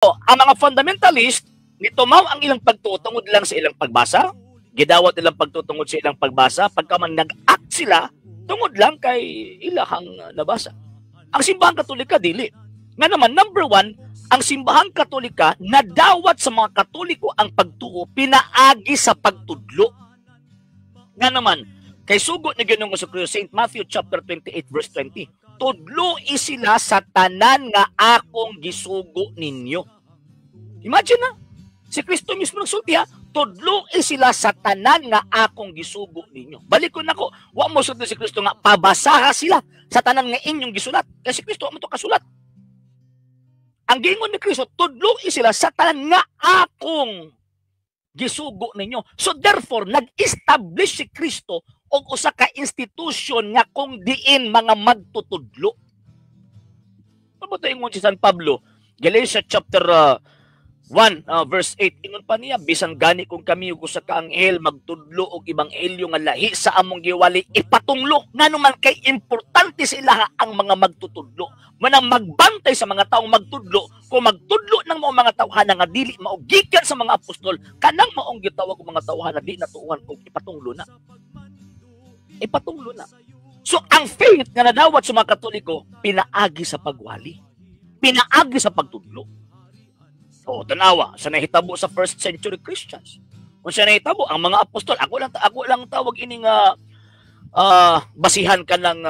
Ang mga fundamentalist, nito mao ang ilang pagtutungod lang sa ilang pagbasa, gidawat ilang pagtutungod sa ilang pagbasa, pagka man nag-act sila, tungod lang kay ilahang nabasa. Ang simbahang katolika, dili. Nga naman, number one, ang simbahang katolika, nadawat sa mga katoliko ang pagtuo, pinaagi sa pagtudlo. Nga naman, kay sugo ni Ginoong Jesucristo, St. Matthew chapter 28 verse 20, tudlo sila sa tanan nga akong gisugo ninyo. Imagine na, si Kristo mismo nagsulti ha, tudlo sila sa tanan nga akong gisugo ninyo. Balik ko na ko, wa mo sulti si Kristo nga, pabasaha sila sa tanan nga inyong gisulat. Kasi Kristo, wa mo to kasulat. Ang gingon ni Kristo, tudlo sila sa tanan nga akong gisugo ninyo. So therefore, nag-establish si Kristo og usa ka institution nga kung diin mga magtutudlo. Ano ba ingon si San Pablo? Galatians chapter 1 verse 8, ingon pa niya, bisan gani kung kami ug usa ka anghel magtudlo og ebanghelyo nga lahi sa among giwali ipatunglo. Nganuman kay importante sa ilaha ang mga magtutudlo. Manang magbantay sa mga taong magtudlo, kung magtudlo ng mga tawhan nga dili mao gikan sa mga apostol, kanang maong gitawag og mga tawhan na di natuuhan og ipatunglo na. Ipatunglo na. So, ang faith nga nadawat sa mga Katoliko, pinaagi sa pagwali. Pinaagi sa pagtudlo. O, tanawa, sa nahitabo sa first century Christians. Kung sa nahitabo, ang mga apostol, ako lang tawag ini nga basihan ka ng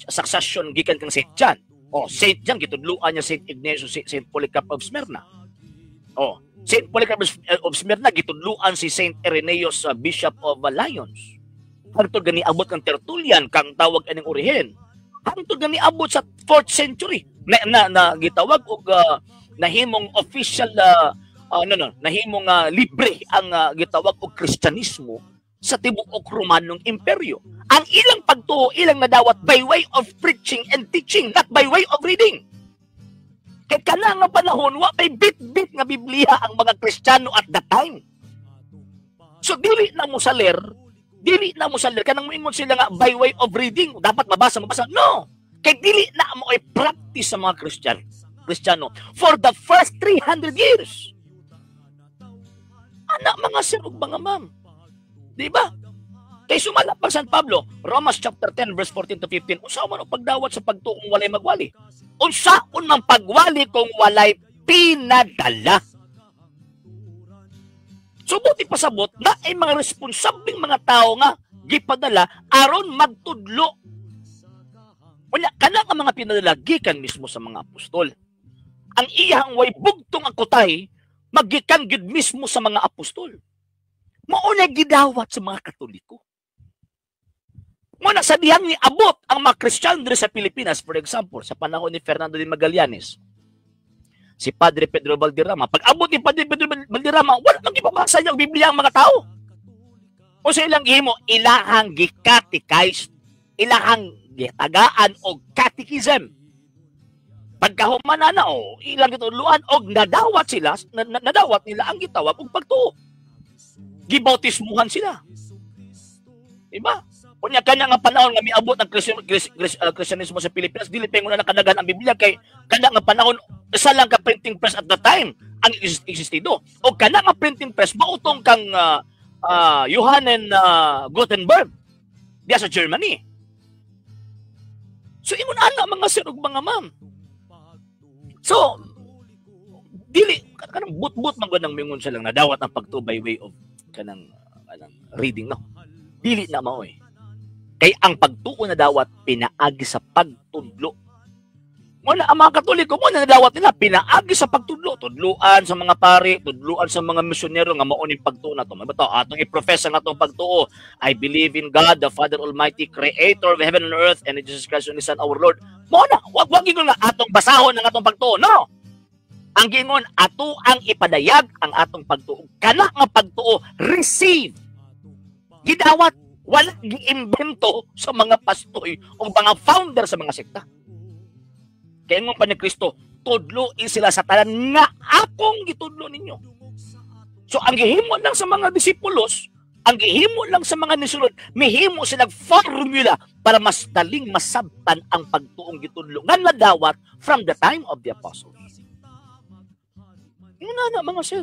succession gikan kang Saint John. O, Saint John, gitudluan niya Saint Ignatius, Saint Polycarp of Smyrna. O, Saint Polycarp of Smyrna, gitudluan si Saint Irenaeus, Bishop of Lyons. Hangtod gani abot ng Tertullian kang tawag aning orihen. Hangtod gani abot sa 4th century na gitawag og nahimong official nahimong libre ang gitawag og Kristyanismo sa tibuok Romanong imperyo. Ang ilang pagtuo ilang nadawat by way of preaching and teaching, not by way of reading. Kay kana nga panahon wa pay bit-bit nga Biblia ang mga Kristiyano at that time. So dili na mo saler kanang moingon sila nga by way of reading, dapat mabasa. No. Kay dili na mo ay practice sa mga Kristiyano for the first 300 years. Ana mga sir ug mga ma'am. Di ba? Kay sumala pa San Pablo, Romans chapter 10 verse 14 to 15, unsa man ang pagdawat sa pagtuo kung walay magwali? Unsaon man pagwali kung walay pinadala? So, buti pasabot na ay mga responsabling mga tao nga gipadala aron magtudlo. Wala kana ang mga pinadala gikan mismo sa mga apostol. Ang iyang way bugtong ang kutay magikan gid mismo sa mga apostol. Mao na gidawat sa mga Katoliko. Muna sa diyang ni abot ang mga Kristiyano sa Pilipinas, for example, sa panahon ni Fernando de Magallanes, si Padre Pedro Valderrama. Pag abot ni Padre Pedro Valderrama, wala nang ipabasa niya ang Biblia ang mga tao. O sa ilang gihimo, ilahang gikatikized, ilahang gitagaan o catechism. Pagkahumana na ilang gituluan o nadawat sila, nadawat nila ang gitawag og pagtuo. Gibautismuhan sila. Diba? Kunya kanya nga panahon nga miabot ang Kristyanismo sa Pilipinas, dili pa nga nakadagan ang Biblia kay kanya nga panahon isa lang ka printing press at the time ang existido. O kana nga printing press mautong kang Johann Gutenberg diya sa Germany. So ingon ana mga sir ug mga ma'am. So dili kanang but-but man gud nang mingon sa lang nadawat ang pagtuo by way of kanang reading no. Dili na mao kay ang pagtuo na dawat pinaagi sa pagtudlo. Muna ang mga Katoliko mo na dawat nila pinaagi sa pagtudlo, tudluan sa mga pari, tudluan sa mga misyonero nga mao ning pagtuo na to. Mabato atong i-profess ang atong pagtuo. I believe in God, the Father Almighty, Creator of heaven and earth, and in Jesus Christ, His Son, our Lord. Muna, wag gingon nga atong basahon ang atong pagtuo. No. Ang gingon ato ang ipadayag ang atong pagtuo. Kana nga pagtuo receive. Gidawat wala gi-imbento sa mga pastoy o mga founder sa mga sekta. Kaya nga pa ni Kristo, tudlo sila sa tanan nga akong gitudlo ninyo. So ang gihimo lang sa mga disipulos, ang gihimo lang sa mga nisulod, mihimo silang formula para mas daling masabtan ang pagtuong gitudlo nga nadawat from the time of the apostles. Yun na mga sir.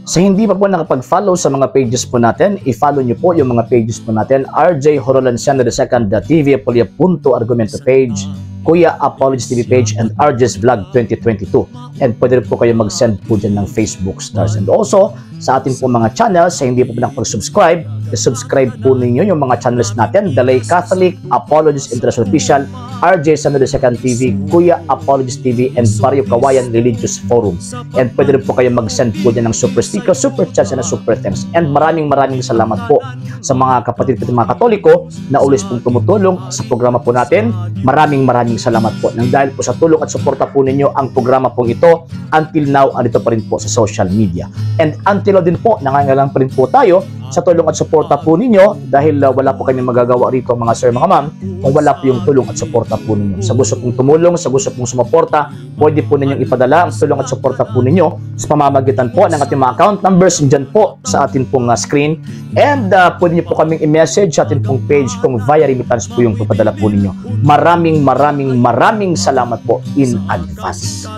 Sa hindi pa po nakapag-follow sa mga pages po natin, i-follow nyo po yung mga pages po natin, RJ Horolanciano II TV Apolia Punto Argumento page, Kuya Apologies TV page, and RJ's Vlog 2022. And pwede rin po kayo mag-send po dyan ng Facebook stars. And also, sa ating po mga channels, sa hindi po nakapag-subscribe, subscribe po ninyo yung mga channels natin, Dalay Catholic, Apologies International Official, RJ Sano II TV, Kuya Apologies TV, and Barrio Kawayan Religious Forum. And pwede rin po kayo mag-send po dyan ng super sticker, super chats, and super thanks. And maraming salamat po sa mga kapatid at mga Katoliko na ulis pong tumutulong sa programa po natin. Maraming salamat po. Nang dahil po sa tulong at suporta po ninyo, ang programa po ito, until now, andito pa rin po sa social media. And until now din po, nangangailangan pa rin po tayo sa tulong at suporta po ninyo dahil wala po kami magagawa rito mga sir, mga ma'am, kung wala po yung tulong at suporta po ninyo. Sa gusto pong tumulong, sa gusto pong sumuporta, pwede po ninyong ipadala ang tulong at suporta po ninyo sa pamamagitan po ng ating mga account numbers dyan po sa ating pong screen. And pwede nyo po kaming i-message sa ating pong page kung via remittance po yung papadala po ninyo. Maraming salamat po in advance.